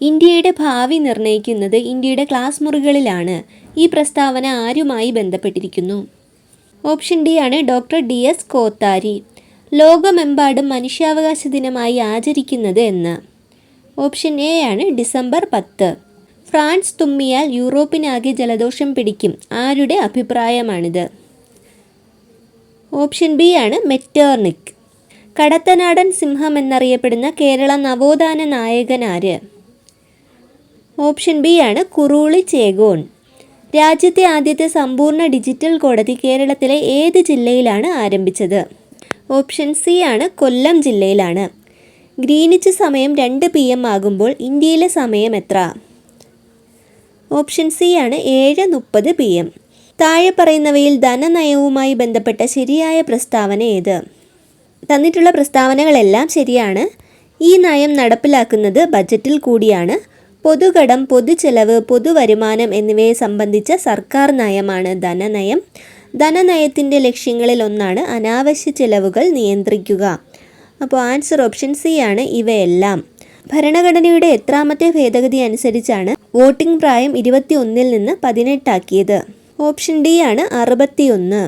ഇന്ത്യയുടെ ഭാവി നിർണ്ണയിക്കുന്നത് ഇന്ത്യയുടെ ക്ലാസ് മുറികളിലാണ്. ഈ പ്രസ്താവന ആരുമായി ബന്ധപ്പെട്ടിരിക്കുന്നു? ഓപ്ഷൻ ഡി ആണ് ഡോക്ടർ DS കോത്താരി. ലോകമെമ്പാടും മനുഷ്യാവകാശ ദിനമായി ആചരിക്കുന്നത് എന്ന്? ഓപ്ഷൻ എ ആണ് ഡിസംബർ 10. ഫ്രാൻസ് തുമ്മിയാൽ യൂറോപ്പിനാകെ ജലദോഷം പിടിക്കും. ആരുടെ അഭിപ്രായമാണിത്? ഓപ്ഷൻ ബി ആണ് മെറ്റേർണിക്. കടത്തനാടൻ സിംഹം എന്നറിയപ്പെടുന്ന കേരള നവോത്ഥാന നായകൻ ആര്? ഓപ്ഷൻ ബി ആണ് കുറുളി ചേകോൺ. രാജ്യത്തെ ആദ്യത്തെ സമ്പൂർണ്ണ ഡിജിറ്റൽ കോടതി കേരളത്തിലെ ഏത് ജില്ലയിലാണ് ആരംഭിച്ചത്? ഓപ്ഷൻ സി ആണ് കൊല്ലം ജില്ലയിലാണ്. ഗ്രീനിച്ച് സമയം 2 PM ആകുമ്പോൾ ഇന്ത്യയിലെ സമയം എത്ര? ഓപ്ഷൻ സി ആണ് 7:30 PM. താഴെ പറയുന്നവയിൽ ധനനയവുമായി ബന്ധപ്പെട്ട ശരിയായ പ്രസ്താവന ഏത്? തന്നിട്ടുള്ള പ്രസ്താവനകളെല്ലാം ശരിയാണ്. ഈ നയം നടപ്പിലാക്കുന്നത് ബജറ്റിൽ കൂടിയാണ്. പൊതുകടം, പൊതുചെലവ്, പൊതുവരുമാനം എന്നിവയെ സംബന്ധിച്ച സർക്കാർ നയമാണ് ധനനയം. ധനനയത്തിൻ്റെ ലക്ഷ്യങ്ങളിൽ ഒന്നാണ് അനാവശ്യ ചെലവുകൾ നിയന്ത്രിക്കുക. അപ്പോൾ ആൻസർ ഓപ്ഷൻ സി ആണ് ഇവയെല്ലാം. ഭരണഘടനയുടെ എത്രാമത്തെ ഭേദഗതി അനുസരിച്ചാണ് വോട്ടിംഗ് പ്രായം 21 നിന്ന് 18 ആക്കിയത്? ഓപ്ഷൻ ഡി ആണ് 61.